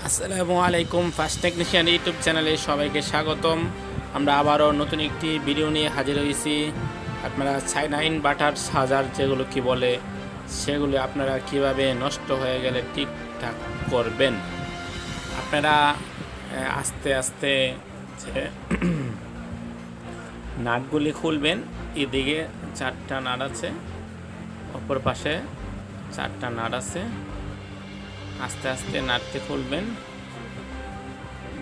আসসালামু আলাইকুম। First technician YouTube চ্যানেলে সবাইকে স্বাগতম। আমরা আবারও নতুন একটি ভিডিও নিয়ে হাজির হয়েছি। আপনারা চায়না ইনভার্টার চার্জার যেগুলো কি বলে, সেগুলো আপনারা কিভাবে নষ্ট হয়ে গেলে ঠিকঠাক করবেন। আপনারা আস্তে আস্তে যে নাটগুলি খুলবেন। এদিকে 4টা নাট আছে, অপর পাশে 4টা নাট আছে। আস্তে আস্তে নাটটি খুলবেন।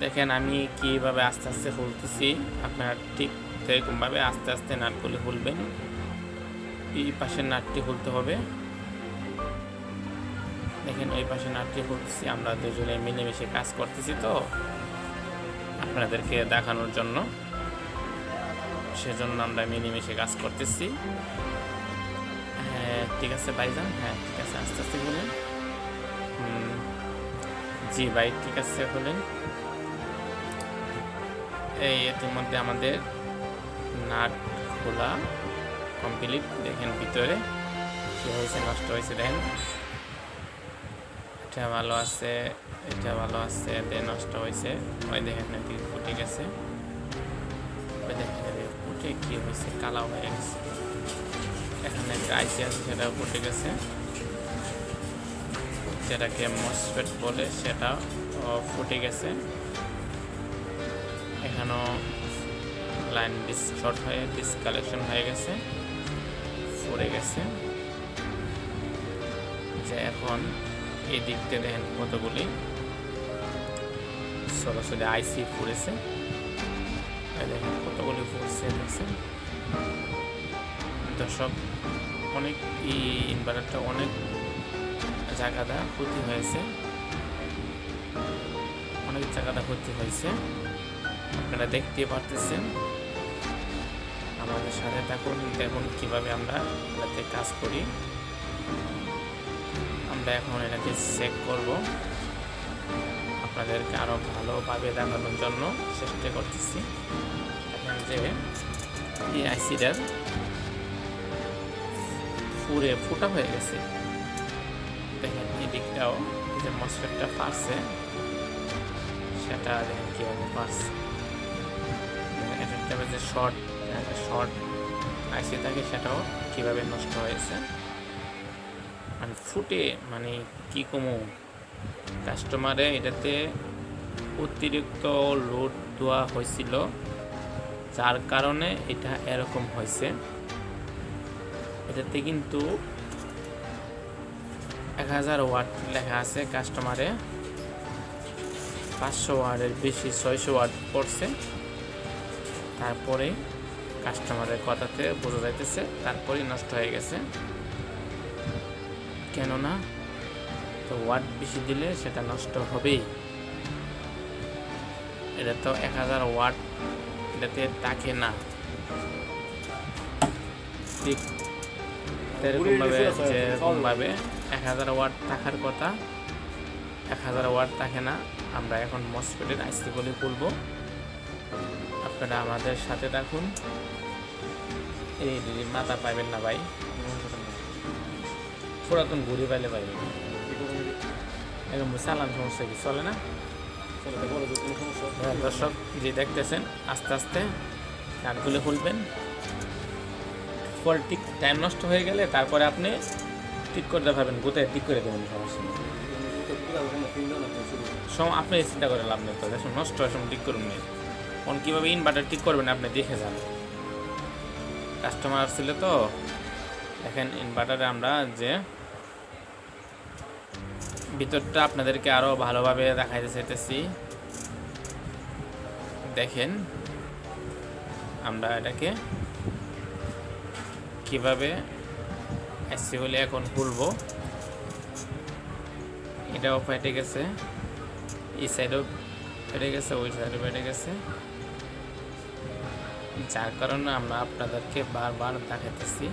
দেখেন আমি কীভাবে আস্তে আস্তে খুলতেছি, আপনারা ঠিক এরকমভাবে আস্তে আস্তে নাটগুলি খুলবেন। এই পাশের নাটটি খুলতে হবে। দেখেন ওই পাশে নাটটি খুলতেছি। আমরা দুজনে মিলেমিশে কাজ করতেছি, তো আপনাদেরকে দেখানোর জন্য, সেজন্য আমরা মিলেমিশে কাজ করতেছি। হ্যাঁ ঠিক আছে ভাইজান, হ্যাঁ ঠিক আছে, আস্তে আস্তে খুলেন। জি ভাই ঠিক আছে, খুলেন। এই ইতিমধ্যে আমাদের নাট খোলা কমপ্লিট। দেখেন ভিতরে কী হয়েছে, নষ্ট হয়েছে। দেখেন এটা ভালো আছে, এটা ভালো আছে, এটা নষ্ট হয়েছে। ওই দেখেন এদিকে ফুটে গেছে, ওই দেখেন ফুটে কী হয়েছে, কালো হয়ে গেছে। এখানে একটা আইসি আছে, সেটাও ফুটে গেছে। যেটাকে মসফেট বলে সেটাও ফুটে গেছে। এখানেও লাইন শর্ট হয়ে ডিসকানেকশন হয়ে গেছে, পড়ে গেছে। যে এখন এই দিকতে দেখেন কতগুলি সরাসরি আইসি পড়েছে। দেখেন কতগুলি পড়ছে, দেখছেন দর্শক। অনেক এই ইনভার্টারটা অনেক জায়গাটা ক্ষতি হয়েছে, অনেক জায়গাটা ক্ষতি হয়েছে। আপনারা দেখতে পারতেছেন। আমাদের সাথে দেখুন কীভাবে আমরা এটাতে কাজ করি। আমরা এখন এটাকে চেক করব, আপনাদেরকে আরও ভালোভাবে দেখানোর জন্য চেষ্টা করতেছি। দেখেন যে এই আইসিটার পুরে ফুটা হয়ে গেছে। দেখেন এই দিকটাও যে মসফেটটা পারছে, সেটা দেখেন কীভাবে পারছে। একটা যে শর্ট আইসি থাকে, সেটাও কীভাবে নষ্ট হয়েছে, মানে ফুটে, মানে কী কমু কাস্টমারে এটাতে অতিরিক্ত লোড দেওয়া হয়েছিল, যার কারণে এটা এরকম হয়েছে। এটাতে কিন্তু 1000 ওয়াট লেখা আছে, কাস্টমারে 500 ওয়াটের বেশি 600 ওয়াট পড়ছে। তারপরে কাস্টমারের কথাতে বোঝা যাইতেছে, তারপরেই নষ্ট হয়ে গেছে। কেননা তো ওয়াট বেশি দিলে সেটা নষ্ট হবেই। এটা তো 1000 ওয়াট এটাতে থাকে না, ঠিক যেরকমভাবে 1000 ওয়াট থাকার কথা 1000 ওয়াট থাকে না। আমরা এখন মসফেটের আইসিগুলি খুলবো, আপনারা আমাদের সাথে থাকুন। এই মাথা পাইবেন না ভাই, পুরাতন ঘুরি পাইলে পাইবেন। এরকম চালান সমস্যা কি চলে না? দর্শক যে দেখতেছেন, আস্তে আস্তে নাটগুলো খুলবেন। পরে ঠিক টাইম নষ্ট হয়ে গেলে তারপরে আপনি ঠিক করতে পারবেন, গোটায় ঠিক করে দেবেন, সমস্যা নেই। আপনি চিন্তা করে লাভ নেই, তো দেখুন নষ্ট হয় সময় ঠিক করুন নেই। কোন কীভাবে ইনভার্টার ঠিক করবেন আপনি দেখে যান। কাস্টমার আসছিল তো, দেখেন ইনভার্টারে আমরা যে ভিতরটা আপনাদেরকে আরও ভালোভাবে দেখাইতে চাইতেছি। দেখেন আমরা এটাকে কিভাবে আইসি বলে এখন খুলবো। এটাও ফেটে গেছে, এই সাইডও ফেটে গেছে, ওই সাইডও ফেটে গেছে, যার কারণে আমরা আপনাদেরকে বারবার দেখাতেছি।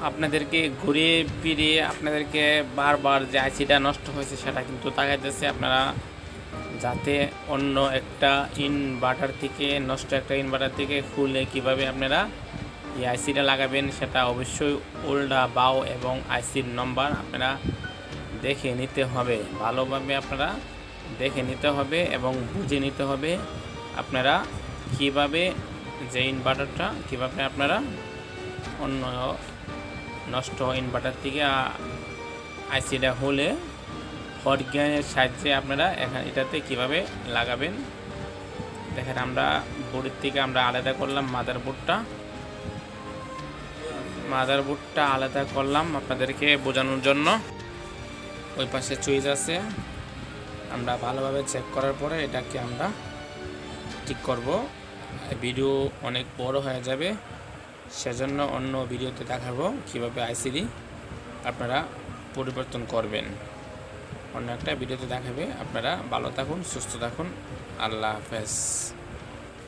আপনাদেরকে ঘুরিয়ে ফিরিয়ে আপনাদেরকে বারবার যে আইসিটা নষ্ট হয়েছে সেটা কিন্তু দেখাইতেছে। আপনারা যাতে অন্য একটা ইনভার্টার থেকে, নষ্ট একটা ইনভার্টার থেকে খুলে কিভাবে আপনারা এই আইসিটা লাগাবেন সেটা অবশ্যই উল্টা বাও এবং আইসির নম্বর আপনারা দেখে নিতে হবে, ভালোভাবে আপনারা দেখে নিতে হবে এবং বুঝে নিতে হবে আপনারা কিভাবে যে ইনভার্টারটা কীভাবে আপনারা অন্য নষ্ট ইনভার্টার থেকে আইসিটা হলে হট জ্ঞানের সাহায্যে আপনারা এটাতে কিভাবে লাগাবেন। দেখেন আমরা বোর্ডের থেকে আমরা আলাদা করলাম মাদারবোর্ডটা আলাদা করলাম আপনাদেরকে বোঝানোর জন্য। ওই পাশে সুইচ আছে, আমরা ভালোভাবে চেক করার পরে এটাকে আমরা ঠিক করব। ভিডিও অনেক বড় হয়ে যাবে, সেজন্য অন্য ভিডিওতে দেখাবো কিভাবে আইসিডি আপনারা পরিবর্তন করবেন, অন্য একটা ভিডিওতে দেখাবে। আপনারা ভালো থাকুন, সুস্থ থাকুন, আল্লাহ হাফেজ।